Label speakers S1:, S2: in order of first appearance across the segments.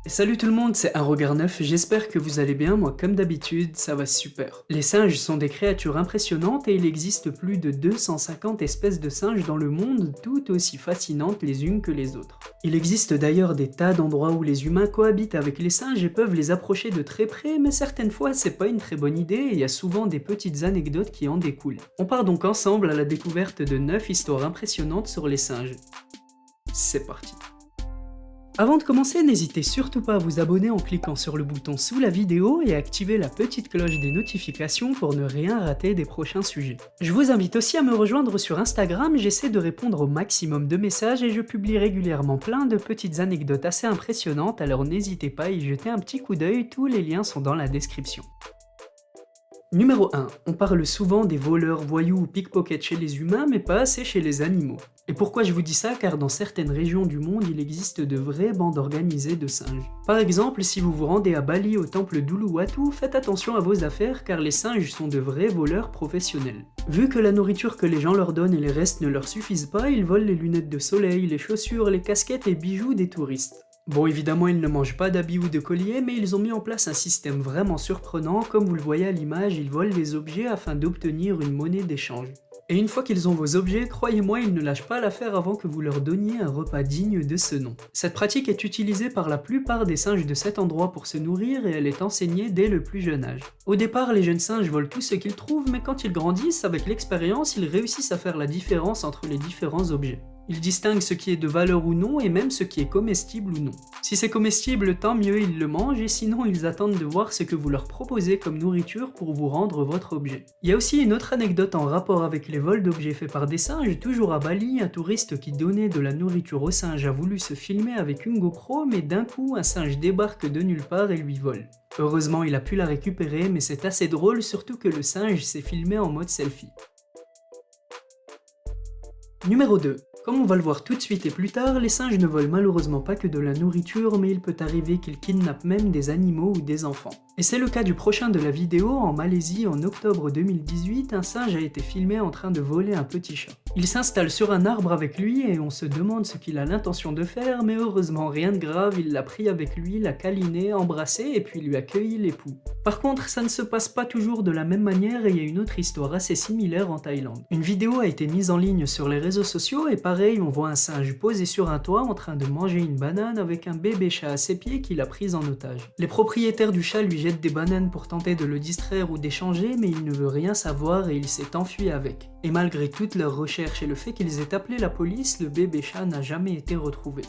S1: Salut tout le monde, c'est un9, j'espère que vous allez bien, moi comme d'habitude, ça va super. Les singes sont des créatures impressionnantes et il existe plus de 250 espèces de singes dans le monde, toutes aussi fascinantes les unes que les autres. Il existe d'ailleurs des tas d'endroits où les humains cohabitent avec les singes et peuvent les approcher de très près, mais certaines fois c'est pas une très bonne idée et il y a souvent des petites anecdotes qui en découlent. On part donc ensemble à la découverte de 9 histoires impressionnantes sur les singes. C'est parti. Avant de commencer, n'hésitez surtout pas à vous abonner en cliquant sur le bouton sous la vidéo et à activer la petite cloche des notifications pour ne rien rater des prochains sujets. Je vous invite aussi à me rejoindre sur Instagram, j'essaie de répondre au maximum de messages et je publie régulièrement plein de petites anecdotes assez impressionnantes, alors n'hésitez pas à y jeter un petit coup d'œil, tous les liens sont dans la description. Numéro 1. On parle souvent des voleurs, voyous ou pickpockets chez les humains, mais pas assez chez les animaux. Et pourquoi je vous dis ça? Car dans certaines régions du monde, il existe de vraies bandes organisées de singes. Par exemple, si vous vous rendez à Bali au temple d'Uluwatu, faites attention à vos affaires car les singes sont de vrais voleurs professionnels. Vu que la nourriture que les gens leur donnent et les restes ne leur suffisent pas, ils volent les lunettes de soleil, les chaussures, les casquettes et bijoux des touristes. Bon, évidemment, ils ne mangent pas d'habits ou de colliers, mais ils ont mis en place un système vraiment surprenant. Comme vous le voyez à l'image, ils volent les objets afin d'obtenir une monnaie d'échange. Et une fois qu'ils ont vos objets, croyez-moi, ils ne lâchent pas l'affaire avant que vous leur donniez un repas digne de ce nom. Cette pratique est utilisée par la plupart des singes de cet endroit pour se nourrir et elle est enseignée dès le plus jeune âge. Au départ, les jeunes singes volent tout ce qu'ils trouvent, mais quand ils grandissent, avec l'expérience, ils réussissent à faire la différence entre les différents objets. Ils distinguent ce qui est de valeur ou non et même ce qui est comestible ou non. Si c'est comestible, tant mieux, ils le mangent et sinon ils attendent de voir ce que vous leur proposez comme nourriture pour vous rendre votre objet. Il y a aussi une autre anecdote en rapport avec les vols d'objets faits par des singes. Toujours à Bali, un touriste qui donnait de la nourriture aux singes a voulu se filmer avec une GoPro, mais d'un coup un singe débarque de nulle part et lui vole. Heureusement il a pu la récupérer, mais c'est assez drôle, surtout que le singe s'est filmé en mode selfie. Numéro 2. Comme on va le voir tout de suite et plus tard, les singes ne volent malheureusement pas que de la nourriture, mais il peut arriver qu'ils kidnappent même des animaux ou des enfants. Et c'est le cas du prochain de la vidéo. En Malaisie, en octobre 2018, un singe a été filmé en train de voler un petit chat. Il s'installe sur un arbre avec lui et on se demande ce qu'il a l'intention de faire, mais heureusement rien de grave, il l'a pris avec lui, l'a câliné, embrassé et puis lui a cueilli l'époux. Par contre, ça ne se passe pas toujours de la même manière et il y a une autre histoire assez similaire en Thaïlande. Une vidéo a été mise en ligne sur les réseaux sociaux et pareil, on voit un singe posé sur un toit en train de manger une banane avec un bébé chat à ses pieds qu'il a pris en otage. Les propriétaires du chat lui jettent des bananes pour tenter de le distraire ou d'échanger, mais il ne veut rien savoir et il s'est enfui avec. Et malgré toutes leurs recherches et le fait qu'ils aient appelé la police, le bébé chat n'a jamais été retrouvé.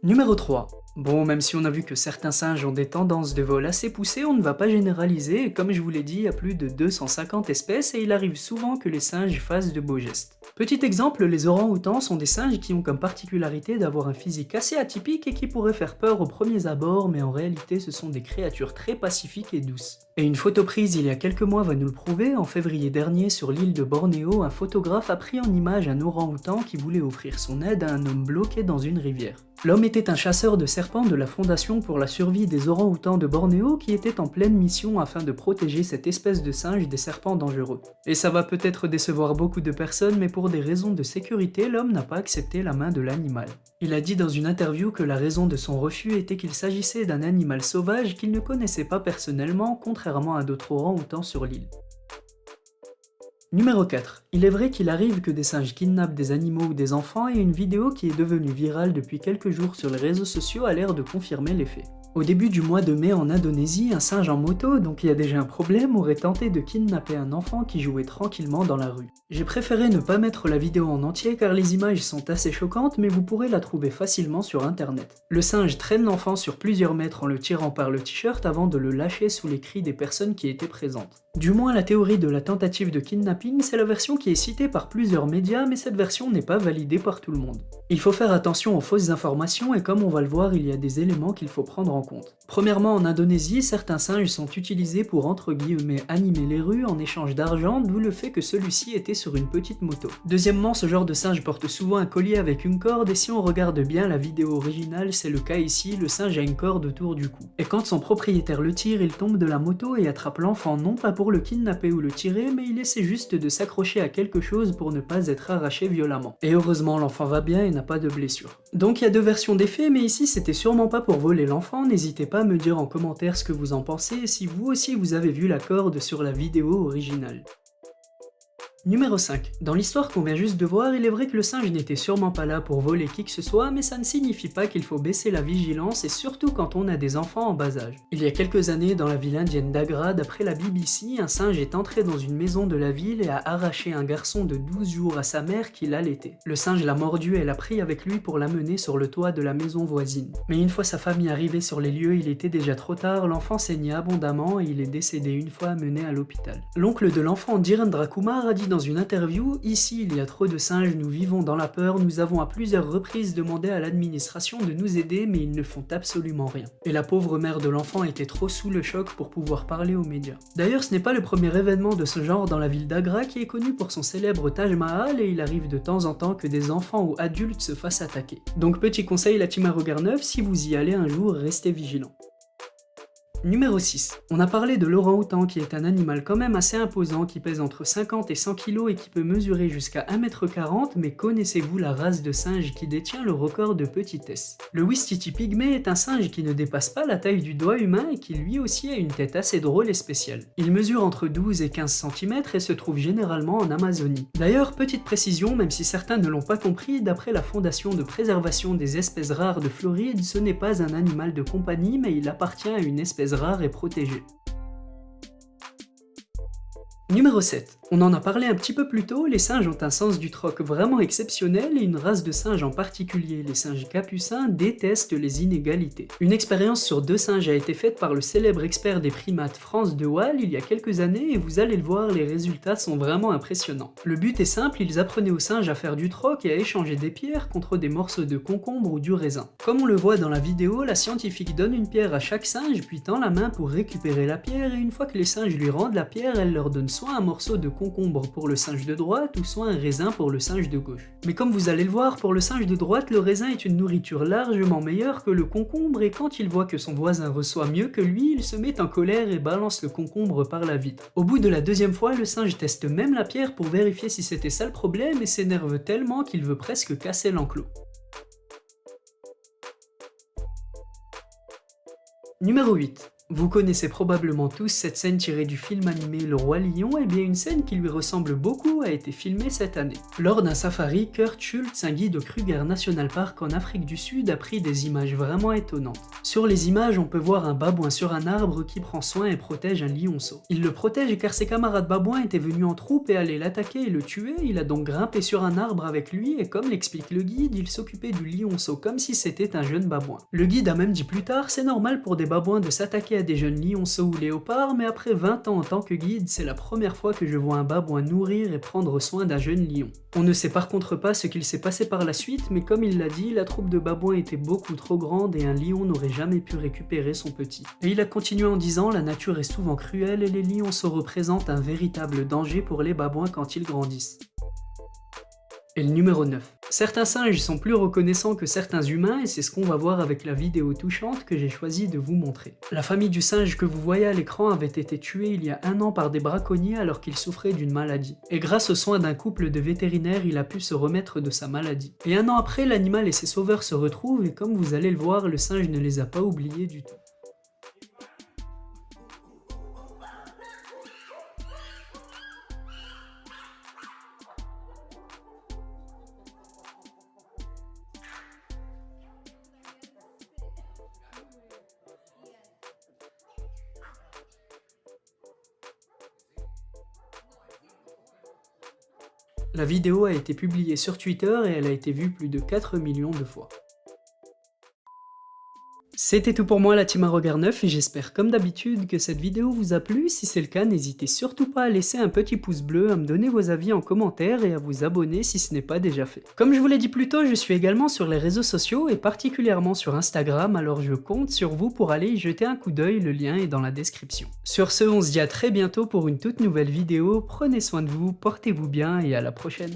S1: Numéro 3. Bon, même si on a vu que certains singes ont des tendances de vol assez poussées, on ne va pas généraliser, et comme je vous l'ai dit, il y a plus de 250 espèces et il arrive souvent que les singes fassent de beaux gestes. Petit exemple, les orang-outans sont des singes qui ont comme particularité d'avoir un physique assez atypique et qui pourraient faire peur aux premiers abords, mais en réalité ce sont des créatures très pacifiques et douces. Et une photo prise il y a quelques mois va nous le prouver. En février dernier, sur l'île de Bornéo, un photographe a pris en image un orang-outan qui voulait offrir son aide à un homme bloqué dans une rivière. L'homme était un chasseur de serpents de la Fondation pour la survie des orang-outans de Bornéo qui était en pleine mission afin de protéger cette espèce de singe des serpents dangereux. Et ça va peut-être décevoir beaucoup de personnes, mais pour des raisons de sécurité, l'homme n'a pas accepté la main de l'animal. Il a dit dans une interview que la raison de son refus était qu'il s'agissait d'un animal sauvage qu'il ne connaissait pas personnellement, contrairement à d'autres orang-outans sur l'île. Numéro 4. Il est vrai qu'il arrive que des singes kidnappent des animaux ou des enfants et une vidéo qui est devenue virale depuis quelques jours sur les réseaux sociaux a l'air de confirmer les faits. Au début du mois de mai en Indonésie, un singe en moto, donc il y a déjà un problème, aurait tenté de kidnapper un enfant qui jouait tranquillement dans la rue. J'ai préféré ne pas mettre la vidéo en entier car les images sont assez choquantes, mais vous pourrez la trouver facilement sur internet. Le singe traîne l'enfant sur plusieurs mètres en le tirant par le t-shirt avant de le lâcher sous les cris des personnes qui étaient présentes. Du moins la théorie de la tentative de kidnapping, c'est la version qui est citée par plusieurs médias, mais cette version n'est pas validée par tout le monde. Il faut faire attention aux fausses informations et comme on va le voir, il y a des éléments qu'il faut prendre en compte. Premièrement, en Indonésie, certains singes sont utilisés pour entre guillemets animer les rues en échange d'argent, d'où le fait que celui-ci était sur une petite moto. Deuxièmement, ce genre de singe porte souvent un collier avec une corde et si on regarde bien la vidéo originale, c'est le cas ici, le singe a une corde autour du cou. Et quand son propriétaire le tire, il tombe de la moto et attrape l'enfant non pas pour le kidnapper ou le tirer, mais il essaie juste de s'accrocher à quelque chose pour ne pas être arraché violemment. Et heureusement, l'enfant va bien et n'a pas de blessure. Donc il y a deux versions des faits, mais ici c'était sûrement pas pour voler l'enfant. N'hésitez pas à me dire en commentaire ce que vous en pensez et si vous aussi vous avez vu la corde sur la vidéo originale. Numéro 5. Dans l'histoire qu'on vient juste de voir, il est vrai que le singe n'était sûrement pas là pour voler qui que ce soit, mais ça ne signifie pas qu'il faut baisser la vigilance, et surtout quand on a des enfants en bas âge. Il y a quelques années, dans la ville indienne d'Agra, d'après la BBC, un singe est entré dans une maison de la ville et a arraché un garçon de 12 jours à sa mère qui l'allaitait. Le singe l'a mordu et l'a pris avec lui pour l'amener sur le toit de la maison voisine. Mais une fois sa famille arrivée sur les lieux, il était déjà trop tard, l'enfant saignait abondamment et il est décédé une fois amené à l'hôpital. L'oncle de l'enfant, Dhirendra Kumar, a dit dans une interview « Ici, il y a trop de singes, nous vivons dans la peur, nous avons à plusieurs reprises demandé à l'administration de nous aider, mais ils ne font absolument rien. » Et la pauvre mère de l'enfant était trop sous le choc pour pouvoir parler aux médias. D'ailleurs, ce n'est pas le premier événement de ce genre dans la ville d'Agra qui est connu pour son célèbre Taj Mahal, et il arrive de temps en temps que des enfants ou adultes se fassent attaquer. Donc petit conseil la team à regard neuf, si vous y allez un jour, restez vigilants. Numéro 6. On a parlé de l'orang-outan qui est un animal quand même assez imposant qui pèse entre 50 et 100 kg et qui peut mesurer jusqu'à 1,40 m, mais connaissez-vous la race de singe qui détient le record de petitesse? Le Ouistiti pygmée est un singe qui ne dépasse pas la taille du doigt humain et qui lui aussi a une tête assez drôle et spéciale. Il mesure entre 12 et 15 cm et se trouve généralement en Amazonie. D'ailleurs, petite précision, même si certains ne l'ont pas compris, d'après la Fondation de préservation des espèces rares de Floride, ce n'est pas un animal de compagnie mais il appartient à une espèce rare et protégée. Numéro 7. On en a parlé un petit peu plus tôt, les singes ont un sens du troc vraiment exceptionnel et une race de singes en particulier, les singes capucins, détestent les inégalités. Une expérience sur 2 singes a été faite par le célèbre expert des primates Franz de Waal il y a quelques années et vous allez le voir, les résultats sont vraiment impressionnants. Le but est simple, ils apprenaient aux singes à faire du troc et à échanger des pierres contre des morceaux de concombre ou du raisin. Comme on le voit dans la vidéo, la scientifique donne une pierre à chaque singe puis tend la main pour récupérer la pierre et une fois que les singes lui rendent la pierre, elle leur donne soit un morceau de concombre pour le singe de droite ou soit un raisin pour le singe de gauche. Mais comme vous allez le voir, pour le singe de droite, le raisin est une nourriture largement meilleure que le concombre et quand il voit que son voisin reçoit mieux que lui, il se met en colère et balance le concombre par la vitre. Au bout de la deuxième fois, le singe teste même la pierre pour vérifier si c'était ça le problème et s'énerve tellement qu'il veut presque casser l'enclos. Numéro 8. Vous connaissez probablement tous cette scène tirée du film animé Le Roi Lion, et bien une scène qui lui ressemble beaucoup a été filmée cette année. Lors d'un safari, Kurt Schultz, un guide au Kruger National Park en Afrique du Sud, a pris des images vraiment étonnantes. Sur les images, on peut voir un babouin sur un arbre qui prend soin et protège un lionceau. Il le protège car ses camarades babouins étaient venus en troupe et allaient l'attaquer et le tuer, il a donc grimpé sur un arbre avec lui et comme l'explique le guide, il s'occupait du lionceau comme si c'était un jeune babouin. Le guide a même dit plus tard, c'est normal pour des babouins de s'attaquer à des jeunes lionceaux ou léopards, mais après 20 ans en tant que guide, c'est la première fois que je vois un babouin nourrir et prendre soin d'un jeune lion. On ne sait par contre pas ce qu'il s'est passé par la suite, mais comme il l'a dit, la troupe de babouins était beaucoup trop grande et un lion n'aurait jamais pu récupérer son petit. Et il a continué en disant, la nature est souvent cruelle et les lionceaux représentent un véritable danger pour les babouins quand ils grandissent. Et le numéro 9. Certains singes sont plus reconnaissants que certains humains et c'est ce qu'on va voir avec la vidéo touchante que j'ai choisi de vous montrer. La famille du singe que vous voyez à l'écran avait été tuée il y a 1 an par des braconniers alors qu'il souffrait d'une maladie. Et grâce aux soins d'un couple de vétérinaires, il a pu se remettre de sa maladie. Et 1 an après, l'animal et ses sauveurs se retrouvent et comme vous allez le voir, le singe ne les a pas oubliés du tout. La vidéo a été publiée sur Twitter et elle a été vue plus de 4 millions de fois. C'était tout pour moi la team à regard neuf et j'espère comme d'habitude que cette vidéo vous a plu. Si c'est le cas, n'hésitez surtout pas à laisser un petit pouce bleu, à me donner vos avis en commentaire et à vous abonner si ce n'est pas déjà fait. Comme je vous l'ai dit plus tôt, je suis également sur les réseaux sociaux et particulièrement sur Instagram, alors je compte sur vous pour aller y jeter un coup d'œil, le lien est dans la description. Sur ce, on se dit à très bientôt pour une toute nouvelle vidéo, prenez soin de vous, portez-vous bien et à la prochaine.